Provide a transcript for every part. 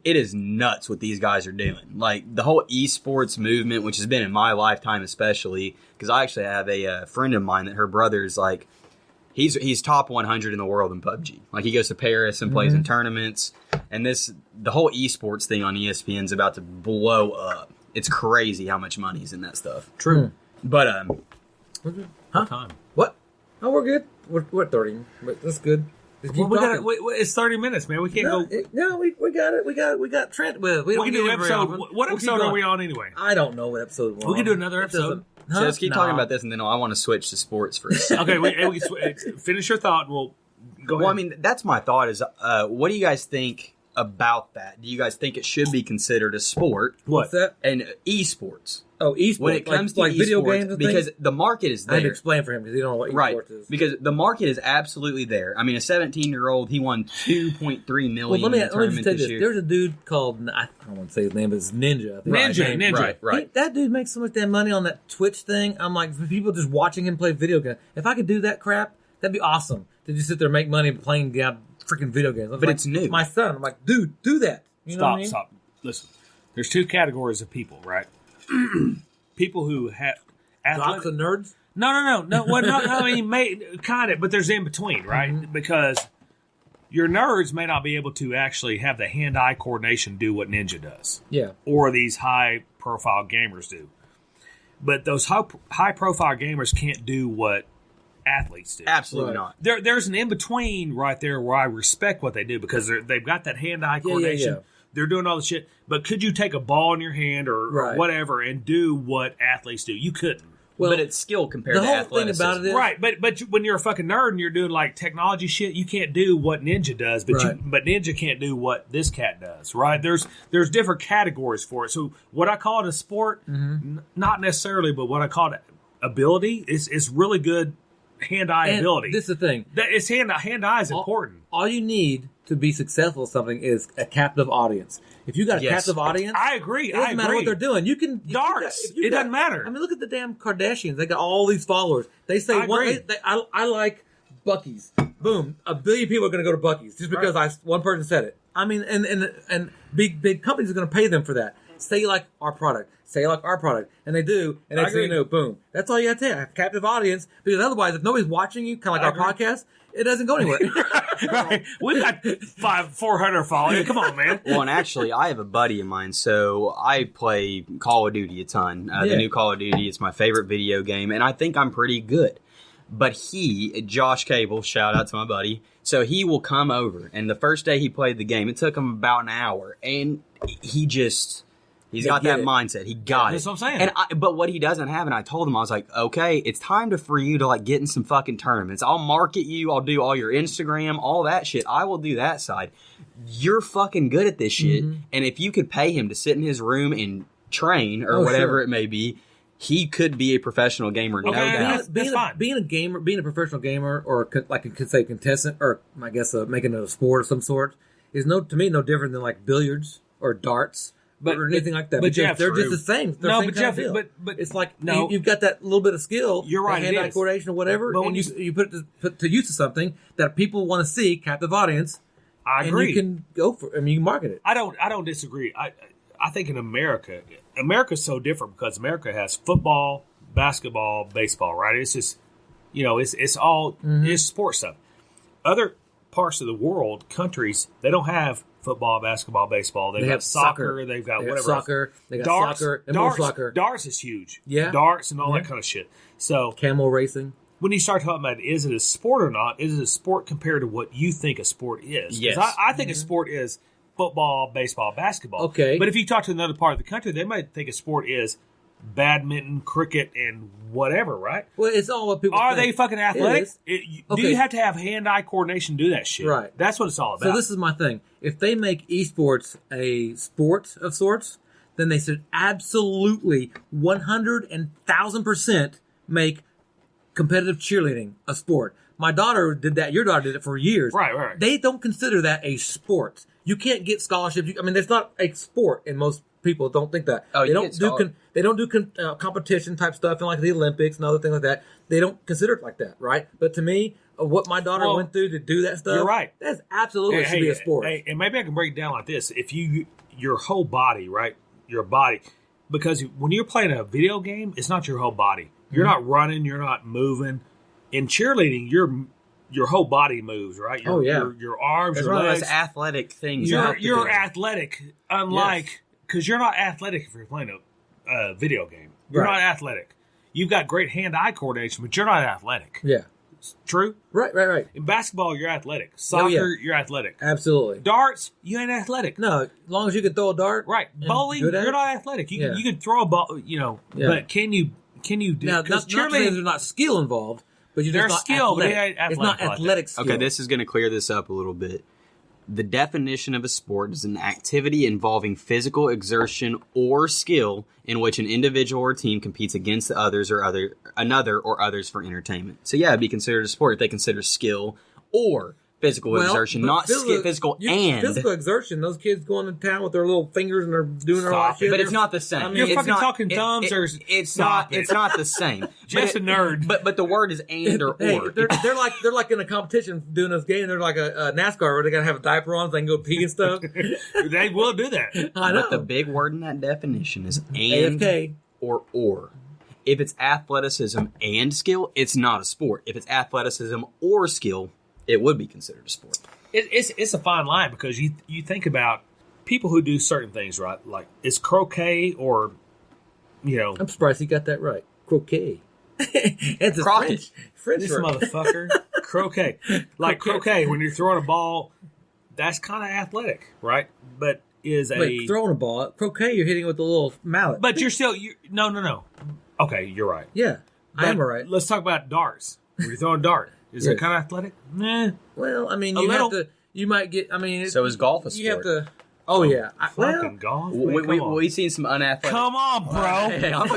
it is nuts what these guys are doing. Like the whole esports movement, which has been in my lifetime especially, because I actually have a friend of mine that her brother's like, he's top 100 in the world in PUBG. Like he goes to Paris and plays in tournaments, and the whole esports thing on ESPN is about to blow up. It's crazy how much money's in that stuff. True. But What time? What? Oh, we're good. We're 30, but that's good. Just keep Well, talking. it's 30 minutes, man. We can't go. We got it. We got Trent. We We can do episode. What episode are we on anyway? I don't know what episode we're on. We can do another episode. so let's keep talking about this, and then I want to switch to sports for a second. Okay, we can finish your thought, and we'll go ahead. Well, I mean, that's my thought is, what do you guys think about that? Do you guys think it should be considered a sport? What's that? And esports. Oh, esports. When it comes to like esports, video games and because things? the market is I had to there. explain for him because he don't know what Right, esports is. because the market is absolutely there. I mean, a 17-year-old, he won $2.3 million Well, let me in the just tournament tell you this this. year. There's a dude called, I don't want to say his name, but it's Ninja. I think that's his name. Ninja. Right. That dude makes so much damn money on that Twitch thing. I'm like, for people just watching him play video games. If I could do that crap, that'd be awesome. To just sit there and make money playing freaking video games. But it's new. My son, I'm like, dude, do that. You know what I mean? Stop. Listen, there's two categories of people, right? People who have Jocks and nerds? No. Well, no. I mean, kind of, but there's in between, right? Mm-hmm. Because your nerds may not be able to actually have the hand-eye coordination do what Ninja does, Yeah. or these high-profile gamers do. But those high-profile gamers can't do what athletes do. Absolutely Right. not. There's an in-between right there where I respect what they do because they've got that hand-eye coordination. yeah. They're doing all the shit. But could you take a ball in your hand or Right. whatever and do what athletes do? You couldn't. Well, but it's skill compared the to whole athleticism. thing about it is, Right, but when you're a fucking nerd and you're doing like technology shit, you can't do what Ninja does, but Right. but Ninja can't do what this cat does, right? There's different categories for it. So what I call it a sport, not necessarily, but what I call it ability is really good hand-eye and ability. this is the thing. It's hand-eye is important. All you need to be successful at something is a captive audience. If you got a Yes. captive audience, I agree. it doesn't matter what they're doing. You can Darts. It doesn't matter. I mean, look at the damn Kardashians. They got all these followers. They say I agree. I like Buc-ee's. Boom, 1 billion people are going to go to Buc-ee's just because one person said it. I mean, and big companies are going to pay them for that. Say you like our product. Say you like our product, and they do. And next thing you know, boom. That's all you have to have. Captive audience, because otherwise, if nobody's watching you, kind of like our podcast, it doesn't go anywhere. Right. We got 400 followers. Come on, man. Well, and actually, I have a buddy of mine, so I play Call of Duty a ton. The new Call of Duty, it's my favorite video game, and I think I'm pretty good. But Josh Cable, shout out to my buddy, so he will come over, and the first day he played the game, it took him about an hour, and he's got that mindset. He got it. That's what I'm saying. But what he doesn't have, and I told him, I was like, okay, it's time for you to like get in some fucking tournaments. I'll market you. I'll do all your Instagram, all that shit. I will do that side. You're fucking good at this shit. And if you could pay him to sit in his room and train or whatever it may be, he could be a professional gamer, no doubt. That's fine. Being a gamer, being a professional gamer, or like I could say contestant, or I guess making it a sport of some sort, is to me no different than like billiards or darts. Or anything like that. but Because Jeff, they're just the same. They're No, the same but kind of Jeff, deal. but it's like no. you've got that little bit of skill. You're right, it hand-eye is. coordination or whatever. But when and you put it to use to something that people want to see, captive audience. I agree. And you can go for. I mean, you can market it. I don't disagree. I think in America's so different because America has football, basketball, baseball, right? It's just, it's all it's sports stuff. Other parts of the world, countries, they don't have football, basketball, baseball. They have soccer. They've got whatever. Soccer. They got Darts, soccer and more soccer. Darts is huge. Yeah. Darts and all that kind of shit. So Camel racing. when you start talking about is it a sport or not, is it a sport compared to what you think a sport is? 'Cause Yes. I think a sport is football, baseball, basketball. Okay. But if you talk to another part of the country, they might think a sport is badminton, cricket, and whatever, right? Well, it's all what people Are think. they fucking athletic? is. Do Okay. you have to have hand-eye coordination to do that shit? Right. That's what it's all about. So this is my thing. If they make esports a sport of sorts, then they should absolutely 100,000% make competitive cheerleading a sport. My daughter did that. Your daughter did it for years. Right. They don't consider that a sport. You can't get scholarships. I mean, there's not a sport, and most people don't think that. Oh, they you don't get do they don't do competition type stuff in like the Olympics and other things like that. They don't consider it like that, right? But to me, what my daughter went through to do that stuff, you're right. That's absolutely should be a sport. And maybe I can break it down like this: if your whole body, right, your body, because when you're playing a video game, it's not your whole body. You're not running, you're not moving. In cheerleading, your whole body moves, right? Your arms, It's your one of legs. those athletic things. You're athletic, unlike because you're not athletic if you're playing a video game. You're not athletic. You've got great hand-eye coordination, but you're not athletic. Yeah. True? Right. In basketball, you're athletic. Soccer, you're athletic. Absolutely. Darts, you ain't athletic. No, as long as you can throw a dart. Right. Bowling, you're not athletic. You can throw a ball, but can you do now, not cheerleading? there's not skill involved, but you're There's just not skill, but it athletic. ain't It's not athletic like athletic skill. Okay, this is going to clear this up a little bit. The definition of a sport is an activity involving physical exertion or skill in which an individual or team competes against the others or another or others for entertainment. So yeah, it'd be considered a sport if they consider skill or physical exertion, but not physical and physical exertion. Those kids going to town with their little fingers and they're doing their all that shit. But it's not the same. I mean, You're It's fucking not- talking thumbs or it's stop not. it. It's not the same. Just a nerd. But the word is and or Hey, or. they're like in a competition doing this game. They're like a NASCAR where they gotta have a diaper on so they can go pee and stuff. They will do that. I know. But the big word in that definition is and AFK. or. If it's athleticism and skill, it's not a sport. If it's athleticism or skill, it would be considered a sport. It's a fine line because you think about people who do certain things, right? Like, is croquet or, I'm surprised he got that right. Croquet. It's a Croquet. French this word. motherfucker. Croquet. Like croquet, when you're throwing a ball, that's kind of athletic, right? But Like throwing a ball. Croquet, you're hitting it with a little mallet. But you're still, no. Okay, you're right. Yeah, I am But right. Let's talk about darts. When you're throwing a dart, is it Yes. kind of athletic? Nah. Well, I mean, A you little. have to. You might get. I mean, So is golf a You have sport? to. Oh yeah. Fucking golf. Man, We've seen some unathletic. come on, bro. Hey, I'm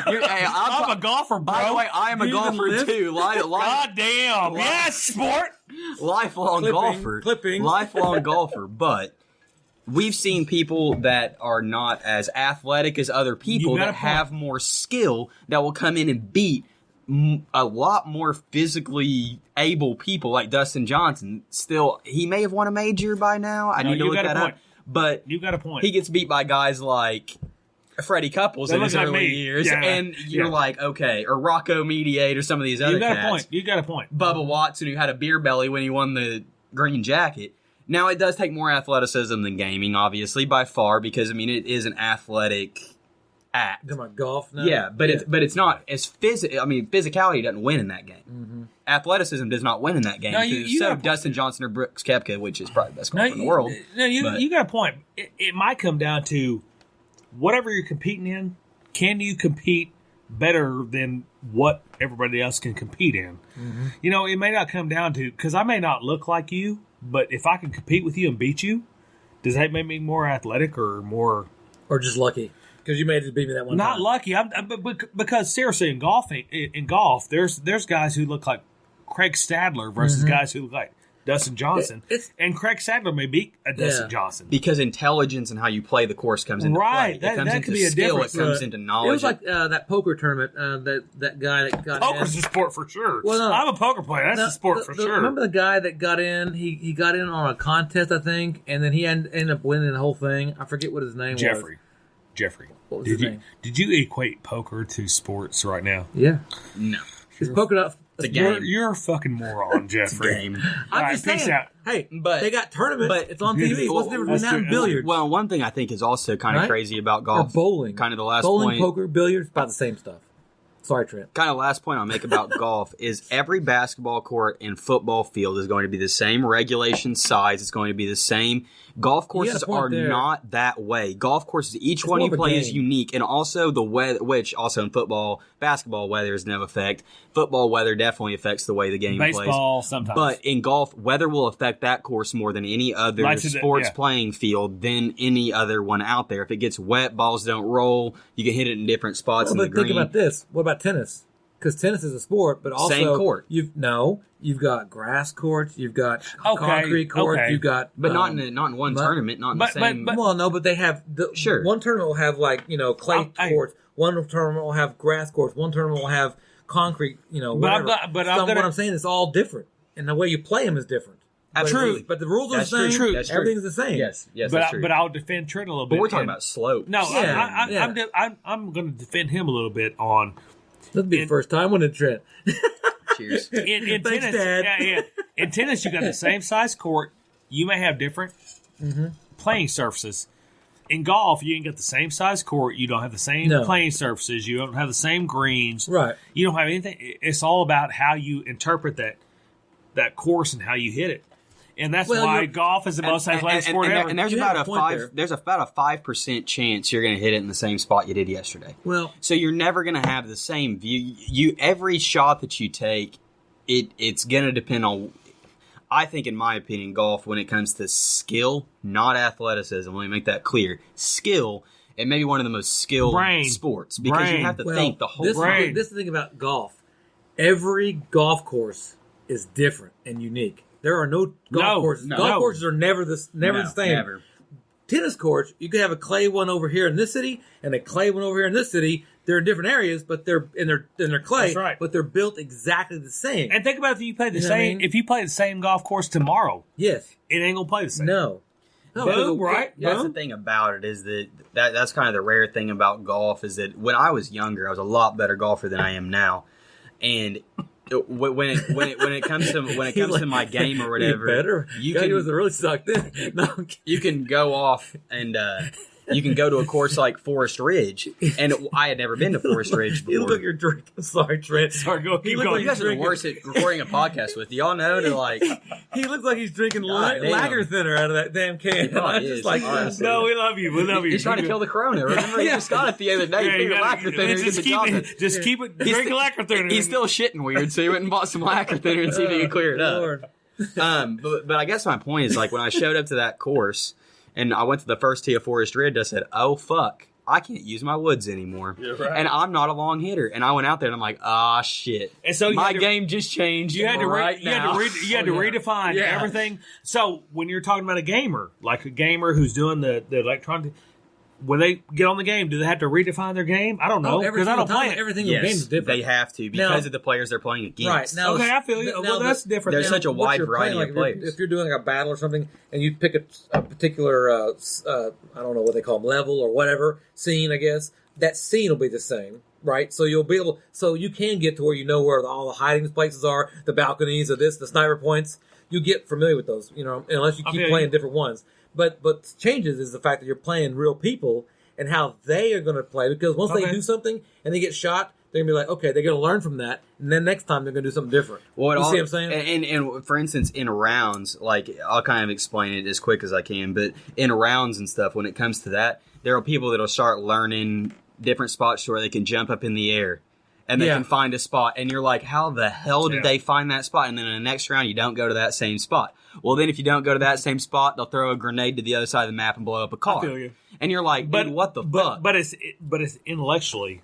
I'm a golfer, bro. By the way, I am a Do you even golfer lift? too. God damn. Yes, sport. Lifelong golfer. clipping. Lifelong golfer. But we've seen people that are not as athletic as other people You got that a point. have more skill that will come in and beat a lot more physically able people like Dustin Johnson. Still, he may have won a major by now. I No, need to you look got a that point. up. But You got a point. he gets beat by guys like Freddie Couples They in his look like early me. years, Yeah. and you're Yeah. like, okay, or Rocco Mediate or some of these other You got cats. a point. You got a point. Bubba Watson, who had a beer belly when he won the green jacket. Now, it does take more athleticism than gaming, obviously, by far, because, I mean, it is an athletic act. Talking about golf now. Yeah, but it's not as physical. I mean, physicality doesn't win in that game. Athleticism does not win in that game. No, you so got a point. Dustin Johnson or Brooks Koepka, which is probably the best No, golfer in the world. you but- got a point. It might come down to whatever you're competing in. Can you compete better than what everybody else can compete in? You know, it may not come down to because I may not look like you, but if I can compete with you and beat you, does that make me more athletic or more? Or just lucky because you made it beat me that one Not time. lucky. Because seriously, in golf, there's guys who look like Craig Stadler versus guys who look like Dustin Johnson, It's- and Craig Stadler may beat a Dustin Yeah. Johnson. Because intelligence and how you play the course comes into Right, play. It comes that into could be a skill. It difference. comes into knowledge. It was like that poker tournament. That guy that got Poker's in. a sport for sure. Well, no. I'm a poker player. That's a sport for sure. Remember the guy that got in? He got in on a contest, I think, and then he ended up winning the whole thing. I forget what his name was. Jeffrey. What was Did his you name? did you equate poker to sports right now? Yeah, no. it's poker not. It's a game. You're a fucking moron, Jeffrey. Game. All I'm right, just peace saying. out. Hey, But- they got tournaments. but- It's on TV. What's the difference That's between that and true. billiards? Well, one thing I think is also kind of Right? crazy about Or golf. bowling. Kind of the last bowling, point. poker, billiards, about the same stuff. Sorry, Trent. Kind of last point I'll make about golf is every basketball court and football field is going to be the same regulation size. It's going to be the same. Golf courses point are there. not that way. Golf courses, each It's one more you of a play is game. unique, and also the weather, which also in football, basketball weather is no effect. Football weather definitely affects the way the game Baseball plays. sometimes. But in golf, weather will affect that course more than any other Like today, sports yeah. playing field than any other one out there. If it gets wet, balls don't roll. You can hit it in different spots in the But green. think about this. What about tennis? because tennis is a sport, but also Same court. You've got grass courts, you've got concrete courts, you've got But not in one tournament, not in the same. but they have Sure. One tournament will have clay courts, one tournament will have grass courts, one tournament will have concrete. What I'm saying is all different, and the way you play them is different. Absolutely. But the rules are That's the same. true. That's true. Everything's the same. Yes, that's true. But I'll defend Trent a little bit. But we're talking about slope. No, Yeah, I'm going to defend him a little bit on. That'll be the first time winning Trent. Cheers. In Thanks, tennis, Dad. yeah. In tennis, you got the same size court. You may have different playing surfaces. In golf, you ain't got the same size court. You don't have the same playing surfaces. You don't have the same greens. Right. You don't have anything. It's all about how you interpret that course and how you hit it. And that's why golf is the most athletic sport ever. And there's You about have a a point there. there's about a 5% chance you're going to hit it in the same spot you did yesterday. Well, So you're never going to have the same view. Every shot that you take, it's going to depend on. I think, in my opinion, golf, when it comes to skill, not athleticism, let me make that clear. Skill, it may be one of the most skilled sports because you have to think the whole brain. This is the thing about golf. Every golf course is different and unique. There are no golf courses. Golf courses are never the same. Never. Tennis courts, you could have a clay one over here in this city and a clay one over here in this city. They're in different areas, but they're clay. That's right. But they're built exactly the same. And think about if you play the You know what I same. mean? If you play the same golf course tomorrow, Yes. it ain't gonna play the same. No. Boom, right? That's the thing about it is that's kind of the rare thing about golf is that when I was younger, I was a lot better golfer than I am now, and when it comes to my game or whatever, better. you God, can he was really sucked in. No, I'm kidding. you can go off and you can go to a course like Forest Ridge, and I had never been to Forest Ridge You look before. like you're drinking. Sorry, Trent. Sorry, go keep looked going. like You guys are the drinking. worst at recording a podcast with. Y'all know to like. He looks like he's drinking God damn. lager thinner out of that damn can. He probably I'm is, just like, honestly. No, we love you. We love you. He's trying to kill the Corona. Remember, he just got it the other day. Yeah, He you figured gotta- lacquer thinner to get just the keep job done. it. Just keep it. He's Drink sti- lacquer thinner. He's still shitting weird, so he went and bought some lacquer thinner and see if he could clear it up. Lord. But I guess my point is, like, when I showed up to that course and I went to the first tee of Forest Ridge, I said, oh, fuck, I can't use my woods anymore. Yeah, right. And I'm not a long hitter. And I went out there and I'm like, ah, shit. And so you my had to- game just changed You had to right now. you had to redefine Yeah. everything. So when you're talking about a gamer, like a gamer who's doing the electronic, when they get on the game, do they have to redefine their game? I don't know every because I single don't play time, it. every single game Yes, is different. they have to because Now- of the players they're playing against. Right now, Okay, I feel you. now Well, that's different. There's now. such a what wide you're variety playing, of like, players. if you're doing like a battle or something, and you pick a particular, I don't know what they call them, level or whatever scene, I guess that scene will be the same, right? So you'll be able, so you can get to where you know where all the hiding places are, the balconies of this, the sniper points. You get familiar with those, unless you I keep feel playing you. different ones. But changes is the fact that you're playing real people and how they are going to play, because once they Okay. do something and they get shot, they're gonna be like, okay, they're gonna learn from that, and then next time they're gonna do something different. Well, you all- see what I'm saying? And for instance, in rounds, like I'll kind of explain it as quick as I can, but in rounds and stuff, when it comes to that, there are people that'll start learning different spots to where they can jump up in the air and they Yeah. can find a spot, and you're like, how the hell did Yeah. they find that spot? And then in the next round, you don't go to that same spot. Well, then if you don't go to that same spot, they'll throw a grenade to the other side of the map and blow up a car. feel you. And you're like, dude, what the fuck? But it's intellectually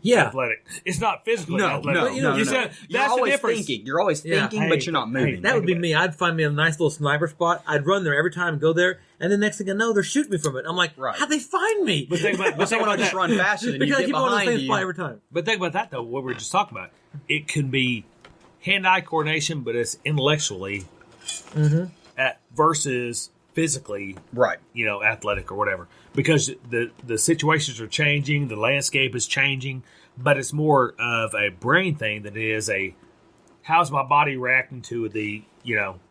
Yeah. athletic. It's not physically athletic. but, you know, You no. said You're that's the always difference. thinking. You're always Yeah. thinking, Hey, but you're not moving. That would be me. I'd find me a nice little sniper spot. I'd run there every time, go there, and the next thing I know, they're shooting me from it. I'm like, Right. how'd they find me? But think about, But someone will just that. run faster than you because I get keep going to the behind same you. spot every time. But think about that though. What we were just talking about, it can be hand-eye coordination, but it's intellectually versus physically, Right. athletic or whatever. Because the situations are changing, the landscape is changing, but it's more of a brain thing than it is a how's my body reacting to the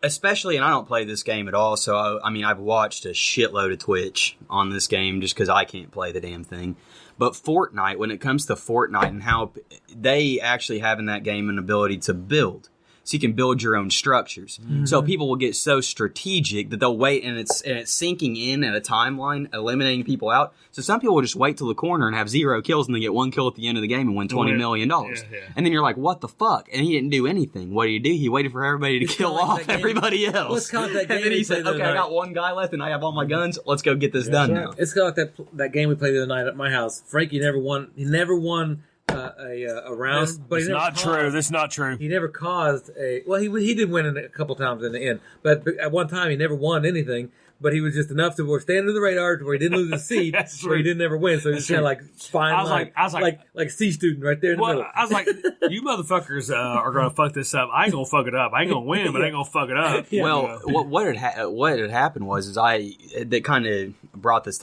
Especially, and I don't play this game at all, so I mean, I've watched a shitload of Twitch on this game just because I can't play the damn thing. But Fortnite, when it comes to Fortnite and how they actually have in that game an ability to build. So you can build your own structures. So people will get so strategic that they'll wait, and it's sinking in at a timeline, eliminating people out. So some people will just wait till the corner and have 0 kills, and they get 1 kill at the end of the game and win $20 million. Yeah. And then you're like, what the fuck? And he didn't do anything. What did he do? He waited for everybody to kill kinda like off that game- everybody else. well, it's kinda like that game and then we he said, played the okay, I other got night. one guy left and I have all my guns. Let's go get this done now. It's kind of like that game we played the other night at my house. Frankie never won a round. But It's not true. This is not true. He never caused a. Well, he did win a couple times in the end, but at one time he never won anything. But he was just enough to stand under the radar to where he didn't lose his seat, where he didn't ever win. So he was kind of like fine line. I was like C student right there in the middle. I was like, you motherfuckers are going to fuck this up. I ain't going to fuck it up. I ain't going to win, but I ain't going to fuck it up. Yeah. Well, what had happened was that kind of brought this